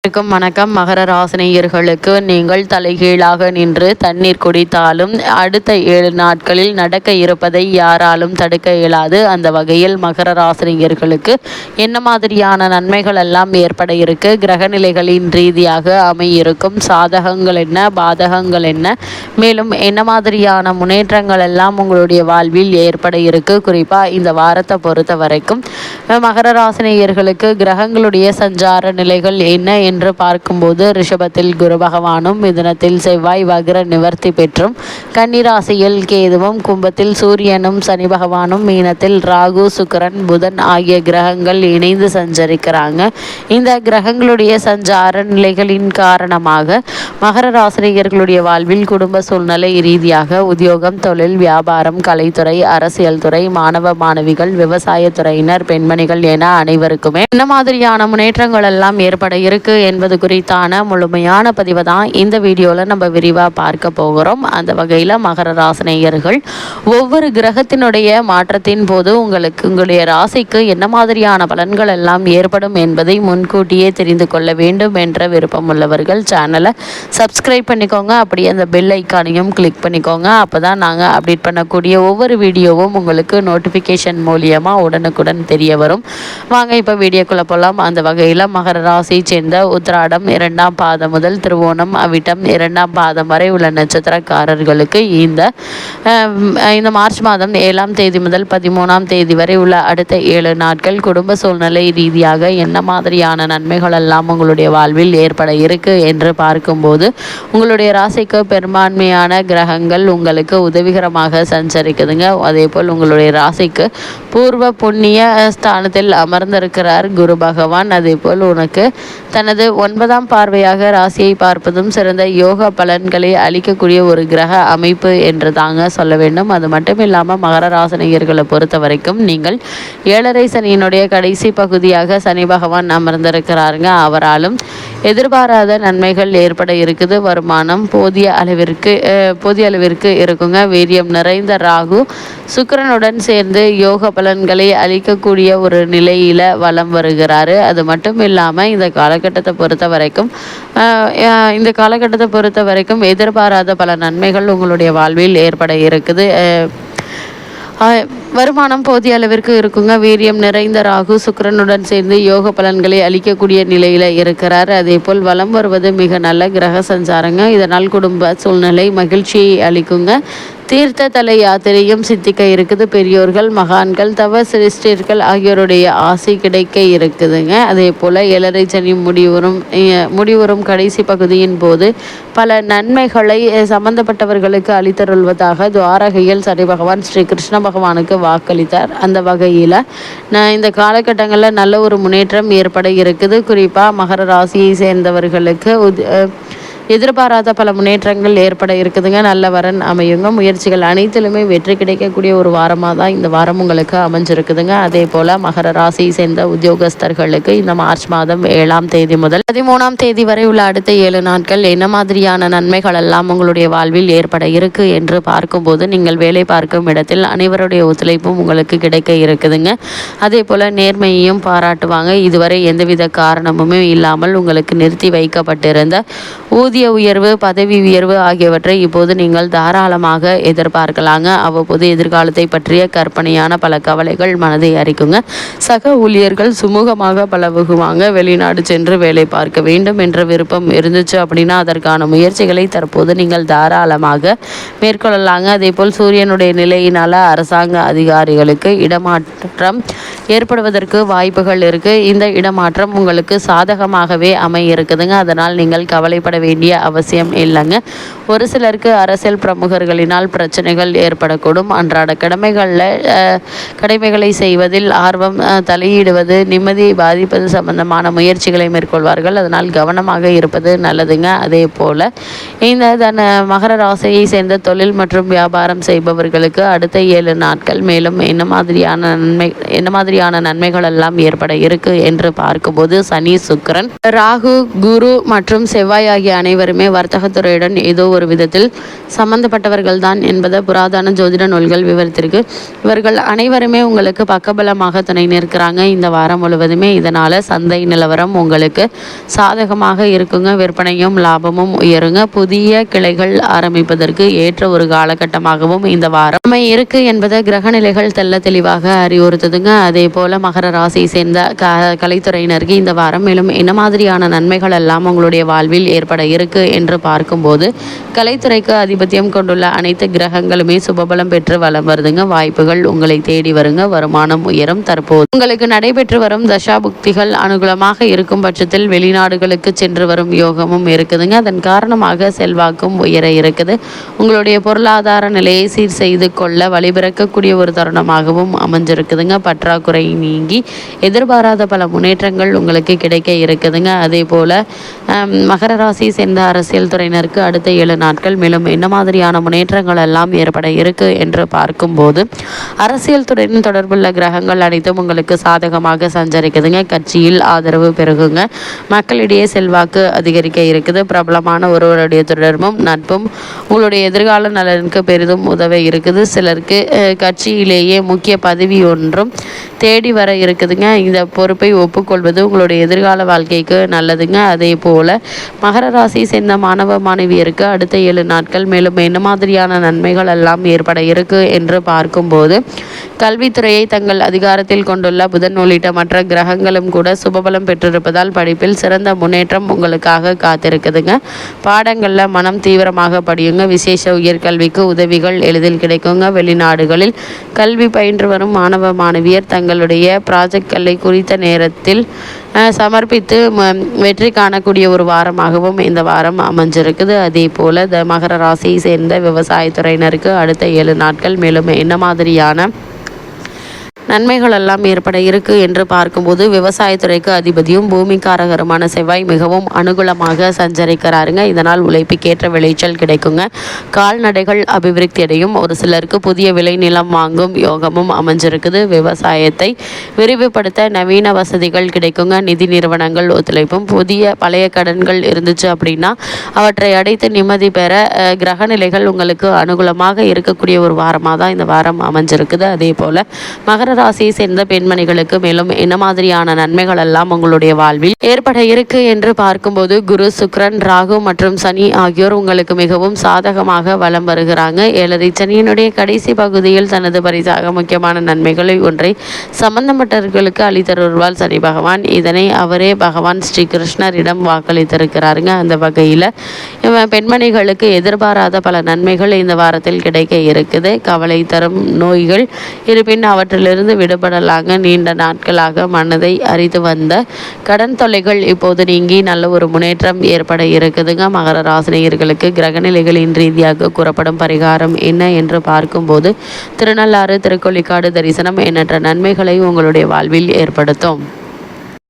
வணக்கம். மகர ராசினியர்களுக்கு நீங்கள் தலைகீழாக நின்று தண்ணீர் குடித்தாலும் அடுத்த 7 நாட்களில் நடக்க இருப்பதை யாராலும் தடுக்க இயலாது. அந்த வகையில் மகர ராசினியர்களுக்கு என்ன மாதிரியான நன்மைகள் எல்லாம் ஏற்பட இருக்கு, கிரகநிலைகளின் ரீதியாக அமையிருக்கும் சாதகங்கள் என்ன, பாதகங்கள் என்ன, மேலும் என்ன மாதிரியான முன்னேற்றங்கள் எல்லாம் உங்களுடைய வாழ்வில் ஏற்பட இருக்கு. குறிப்பாக இந்த வாரத்தை பொறுத்த வரைக்கும் மகர ராசினியர்களுக்கு கிரகங்களுடைய சஞ்சார நிலைகள் என்ன என்று பார்க்கும்போது ரிஷபத்தில் குரு பகவானும், மிதுனத்தில் செவ்வாய் வக்ர நிவர்த்தி பெற்றும், கன்னிராசியில் கேதுவும், கும்பத்தில் சூரியனும் சனி பகவானும், மீனத்தில் ராகு சுக்கிரன் புதன் ஆகிய கிரகங்கள் இணைந்து சஞ்சரிக்கிறாங்க. இந்த கிரகங்களுடைய சஞ்சார நிலைகளின் காரணமாக மகர ராசினியர்களுடைய வாழ்வில் குடும்ப சூழ்நிலை ரீதியாக உத்தியோகம், தொழில், வியாபாரம், கலைத்துறை, அரசியல் துறை, மாணவ மாணவிகள், விவசாயத்துறையினர், பெண்மணிகள் என அனைவருக்குமே என்ன மாதிரியான முன்னேற்றங்கள் எல்லாம் ஏற்பட இருக்கு என்பது குறித்தான முழுமையான பதிவை தான் இந்த வீடியோவில் நம்ம விரிவாக பார்க்க போகிறோம். அந்த வகையில் மகர ராசினியர்கள் ஒவ்வொரு கிரகத்தினுடைய மாற்றத்தின் போது உங்களுடைய ராசிக்கு என்ன மாதிரியான பலன்கள் எல்லாம் ஏற்படும் என்பதை முன்கூட்டியே தெரிந்து கொள்ள வேண்டும் என்ற விருப்பம் உள்ளவர்கள் சேனலை சப்ஸ்கிரைப் பண்ணிக்கோங்க. அப்படியே அந்த பெல் ஐக்கானையும் கிளிக் பண்ணிக்கோங்க. அப்போ தான் நாங்கள் அப்டேட் பண்ணக்கூடிய ஒவ்வொரு வீடியோவும் உங்களுக்கு நோட்டிஃபிகேஷன் மூலியமாக உடனுக்குடன் தெரிய வரும். வாங்க இப்போ வீடியோக்குள்ளே போகலாம். அந்த வகையில் மகர ராசியை சேர்ந்த உத்திராடம் 2ஆம் பாதம் முதல் திருவோணம் அவிட்டம் 2ஆம் பாதம் வரை உள்ள நட்சத்திரக்காரர்களுக்கு இந்த மார்ச் மாதம் 7ஆம் தேதி முதல் 13ஆம் தேதி வரை உள்ள அடுத்த 7 நாட்கள் குடும்ப சூழ்நிலை ரீதியாக என்ன மாதிரியான நன்மைகள் எல்லாம் உங்களுடைய வாழ்வில் ஏற்பட இருக்கு என்று பார்க்கும்போது உங்களுடைய ராசிக்கு பெரும்பான்மையான கிரகங்கள் உங்களுக்கு உதவிகரமாக சஞ்சரிக்குதுங்க. அதே போல் உங்களுடைய ராசிக்கு பூர்வ புண்ணிய ஸ்தானத்தில் அமர்ந்திருக்கிறார் குரு பகவான். அதே போல் உனக்கு தனது 9ஆம் பார்வையாக ராசியை பார்ப்பதும் சிறந்த யோக பலன்களை அளிக்கக்கூடிய ஒரு கிரக அமைப்பு என்று தாங்க சொல்ல வேண்டும். அது மட்டும் இல்லாமல் மகர ராசினியர்களை பொறுத்த வரைக்கும் நீங்கள் 7.5 சனியினுடைய கடைசி பகுதியாக சனி பகவான் அமர்ந்திருக்கிறாருங்க. அவராலும் எதிர்பாராத நன்மைகள் ஏற்பட இருக்குது. வருமானம் போதிய அளவிற்கு இருக்குங்க. வீரியம் நிறைந்த ராகு சுக்கிரனுடன் சேர்ந்து யோக பலன்களை அளிக்கக்கூடிய ஒரு நிலையில வலம் வருகிறாரு. அது மட்டும் இல்லாமல் இந்த காலகட்டத்தை பொறுத்த வரைக்கும் எதிர்பாராத பல நன்மைகள் உங்களுடைய வாழ்வில் ஏற்பட இருக்குது. வருமானம் போதிய அளவிற்கு இருக்குங்க. வீரியம் நிறைந்த ராகு சுக்கிரனுடன் சேர்ந்து யோக பலன்களை அளிக்கக்கூடிய நிலையில் இருக்கிறார். அதே போல் வலம் வருவது மிக நல்ல கிரக சஞ்சாரங்க. இதனால் குடும்ப சூழ்நிலை மகிழ்ச்சியை அளிக்குங்க. தீர்த்த தலை யாத்திரையும் சித்திக்க இருக்குது. பெரியோர்கள், மகான்கள், தவ சிரேஷ்டர்கள் ஆகியோருடைய ஆசை கிடைக்க இருக்குதுங்க. அதே போல் 7.5 சனி முடிவரும் கடைசி பகுதியின் போது பல நன்மைகளை சம்பந்தப்பட்டவர்களுக்கு அளித்தருள்வதாக துவாரகையில் சனி பகவான் ஸ்ரீ கிருஷ்ண பகவானுக்கு வாக்களித்தார். அந்த வகையில் இந்த காலகட்டங்களில் நல்ல ஒரு முன்னேற்றம் ஏற்பட இருக்குது. குறிப்பாக மகர ராசியை சேர்ந்தவர்களுக்கு எதிர்பாராத பல முன்னேற்றங்கள் ஏற்பட இருக்குதுங்க. நல்ல வரன் அமையுங்க. முயற்சிகள் அனைத்திலுமே வெற்றி கிடைக்கக்கூடிய ஒரு வாரமாக தான் இந்த வாரம் உங்களுக்கு அமைஞ்சிருக்குதுங்க. அதே போல் மகர ராசியை சேர்ந்த உத்தியோகஸ்தர்களுக்கு இந்த மார்ச் மாதம் 7ஆம் தேதி முதல் 13ஆம் தேதி வரை உள்ள அடுத்த 7 நாட்கள் என்ன மாதிரியான நன்மைகள் எல்லாம் உங்களுடைய வாழ்வில் ஏற்பட இருக்கு என்று பார்க்கும்போது நீங்கள் வேலை பார்க்கும் இடத்தில் அனைவருடைய ஒத்துழைப்பும் உங்களுக்கு கிடைக்க இருக்குதுங்க. அதே போல் நேர்மையையும் பாராட்டுவாங்க. இதுவரை எந்தவித காரணமுமே இல்லாமல் உங்களுக்கு நிறுத்தி வைக்கப்பட்டிருந்த ஊதிய உயர்வு, பதவி உயர்வு ஆகியவற்றை இப்போது நீங்கள் தாராளமாக எதிர்பார்க்கலாங்க. அவ்வப்போது எதிர்காலத்தை பற்றிய கற்பனையான பல கவலைகள் மனதை அரிக்குங்க. சக ஊழியர்கள் சுமூகமாக பழகுவாங்க. வெளிநாடு சென்று வேலை பார்க்க வேண்டும் என்ற விருப்பம் இருந்துச்சு அப்படின்னா அதற்கான முயற்சிகளை தற்போது நீங்கள் தாராளமாக மேற்கொள்ளலாங்க. அதே போல் சூரியனுடைய நிலையினால அரசாங்க அதிகாரிகளுக்கு இடமாற்றம் ஏற்படுவதற்கு வாய்ப்புகள் இருக்கு. இந்த இடமாற்றம் உங்களுக்கு சாதகமாகவே அமையிருக்குதுங்க. அதனால் நீங்கள் கவலைப்பட வேண்டிய அவசியம் இல்லைங்க. ஒரு சிலருக்கு அரசியல் பிரமுகர்களினால் பிரச்சனைகள் ஏற்படக்கூடும். அன்றாட கடமைகளை செய்வதில் ஆர்வம், தலையிடுவது, நிம்மதியை பாதிப்பது சம்பந்தமான முயற்சிகளை மேற்கொள்வார்கள். அதனால் கவனமாக இருப்பது நல்லதுங்க. அதே போல் இந்த மகர ராசியை சேர்ந்த தொழில் மற்றும் வியாபாரம் செய்பவர்களுக்கு அடுத்த 7 நாட்கள் மேலும் என்ன மாதிரியான நன்மைகள் எல்லாம் ஏற்பட இருக்கு என்று பார்க்கும்போது சனி, சுக்கிரன், ராகு, குரு மற்றும் செவ்வாய் ஆகிய அனைவருமே வர்த்தகத்துறையுடன் ஏதோ ஒரு விதத்தில் சம்பந்தப்பட்டவர்கள் தான் என்பதை புராதன ஜோதிட நூல்கள் விவரித்திருக்கு. இவர்கள் அனைவருமே உங்களுக்கு பக்கபலமாக துணை நிற்கிறாங்க இந்த வாரம் முழுவதுமே. இதனால் சந்தை நிலவரம் உங்களுக்கு சாதகமாக இருக்குங்க. விற்பனையும் லாபமும் உயருங்க. புதிய கிளைகள் ஆரம்பிப்பதற்கு ஏற்ற ஒரு காலகட்டமாகவும் இந்த வாரம் இருக்கு என்பதை கிரகநிலைகள் தெல்ல தெளிவாக அறிவுறுத்துதுங்க. அதே போல மகர ராசியை சேர்ந்த கலைத்துறையினருக்கு இந்த வாரம் மேலும் என்ன மாதிரியான நன்மைகள் எல்லாம் உங்களுடைய வாழ்வில் ஏற்பட இருக்கு என்று பார்க்கும்போது, கலைத்துறைக்கு ஆதிபத்தியம் கொண்டுள்ள அனைத்து கிரகங்களுமே சுபபலம் பெற்று வலம் வருதுங்க. வாய்ப்புகள் உங்களை தேடி வருங்க. வருமானம் உயரும். தற்போது உங்களுக்கு நடைபெற்று வரும் தசா புக்திகள் அனுகூலமாக இருக்கும் பட்சத்தில் வெளிநாடுகளுக்கு சென்று வரும் யோகமும் இருக்குதுங்க. அதன் காரணமாக செல்வாக்கும் உயர இருக்குது. உங்களுடைய பொருளாதார நிலையை சீர் செய்து கொள்ள வழிபிறக்கக்கூடிய ஒரு தருணமாகவும் அமைஞ்சிருக்குதுங்க. பற்றாக்குறை நீங்கி எதிர்பாராத பல முன்னேற்றங்கள் உங்களுக்கு கிடைக்க இருக்குதுங்க. அதே போல மகர ராசி சேர்ந்த அரசியல் துறையினருக்கு அடுத்த 7 நாட்கள் மேலும் என்ன மாதிரியான முன்னேற்றங்கள் எல்லாம் ஏற்பட இருக்கு என்று பார்க்கும்போது, அரசியல் துறையின் தொடர்புள்ள கிரகங்கள் அனைத்தும் உங்களுக்கு சாதகமாக சஞ்சரிக்குதுங்க. கட்சியில் ஆதரவு பெருகுங்க. மக்களிடையே செல்வாக்கு அதிகரிக்க இருக்குது. பிரபலமான ஒருவருடைய தொடர்பும் நட்பும் உங்களுடைய எதிர்கால நலனுக்கு பெரிதும் உதவ இருக்குது. சிலருக்கு கட்சியிலேயே முக்கிய பதவி ஒன்றும் தேடி வர இருக்குதுங்க. இந்த பொறுப்பை ஒப்புக்கொள்வது உங்களுடைய எதிர்கால வாழ்க்கைக்கு நல்லதுங்க. அதே போல மகர ராசி சேர்ந்த மாணவ மாணவியருக்கு அடுத்த 7 நாட்கள் மேலும் என்ன மாதிரியான நன்மைகள் எல்லாம் ஏற்பட இருக்கு என்று பார்க்கும்போது, கல்வித்துறையை தங்கள் அதிகாரத்தில் கொண்டுள்ள புதன் உள்ளிட்ட மற்ற கிரகங்களும் கூட சுபபலம் பெற்றிருப்பதால் படிப்பில் சிறந்த முன்னேற்றம் உங்களுக்காக காத்திருக்குதுங்க. பாடங்களில் மனம் தீவிரமாக படியுங்க. விசேஷ உயர்கல்விக்கு உதவிகள் எளிதில் கிடைக்குங்க. வெளிநாடுகளில் கல்வி பயின்று வரும் மாணவ மாணவியர் தங்களுடைய ப்ராஜெக்ட்களை குறித்த நேரத்தில் சமர்ப்பித்து வெற்றி காணக்கூடிய ஒரு வாரமாகவும் இந்த வாரம் அமைஞ்சிருக்குது. அதே போல் மகர ராசியை சேர்ந்த விவசாயத்துறையினருக்கு அடுத்த 7 நாட்கள் மேலும் என்ன மாதிரியான நன்மைகள் எல்லாம் ஏற்பட இருக்கு என்று பார்க்கும்போது, விவசாயத்துறைக்கு அதிபதியும் பூமிக்காரகருமான செவ்வாய் மிகவும் அனுகூலமாக சஞ்சரிக்கிறாருங்க. இதனால் உழைப்புக்கேற்ற விளைச்சல் கிடைக்குங்க. கால்நடைகள் அபிவிருத்தி அடையும். ஒரு சிலருக்கு புதிய விளை நிலம் வாங்கும் யோகமும் அமைஞ்சிருக்குது. விவசாயத்தை விரிவுபடுத்த நவீன வசதிகள் கிடைக்குங்க. நிதி நிறுவனங்கள் ஒத்துழைப்பும். பழைய கடன்கள் இருந்துச்சு அப்படின்னா அவற்றை அடைத்து நிம்மதி பெற கிரகநிலைகள் உங்களுக்கு அனுகூலமாக இருக்கக்கூடிய ஒரு வாரமாக தான் இந்த வாரம் அமைஞ்சிருக்குது. அதே போல மகர ராசியை சேர்ந்த பெண்மணிகளுக்கு மேலும் என்ன மாதிரியான நன்மைகள் எல்லாம் உங்களுடைய வாழ்வில் ஏற்பட இருக்கு என்று பார்க்கும்போது, குரு, சுக்கிரன், ராகு மற்றும் சனி ஆகியோர் உங்களுக்கு மிகவும் சாதகமாக வலம் வருகிறாங்க. 7 சனியினுடைய கடைசி பகுதியில் தனது பரிசாக முக்கியமான நன்மைகளை ஒன்றை சம்பந்தப்பட்டவர்களுக்கு அளித்தருள்வார் சனி பகவான். இதனை அவரே பகவான் ஸ்ரீ கிருஷ்ணரிடம் வாக்களித்திருக்கிறாருங்க. அந்த வகையில் பெண்மணிகளுக்கு எதிர்பாராத பல நன்மைகள் இந்த வாரத்தில் கிடைக்க இருக்குது. கவலை தரும் நோய்கள் இருப்பின் அவற்றிலிருந்து விடுபடலாங்க. நீண்ட நாட்களாக மனதை அறிந்து வந்த கடன் தொல்லைகள் இப்போது நீங்கி நல்ல ஒரு முன்னேற்றம் ஏற்பட இருக்குதுங்க. மகர ராசினியர்களுக்கு கிரகநிலைகளின் ரீதியாக கூறப்படும் பரிகாரம் என்ன என்று பார்க்கும்போது, திருநள்ளாறு, திருக்கொள்ளிக்காடு தரிசனம் எண்ணற்ற நன்மைகளை உங்களுடைய வாழ்வில் ஏற்படுத்தும்.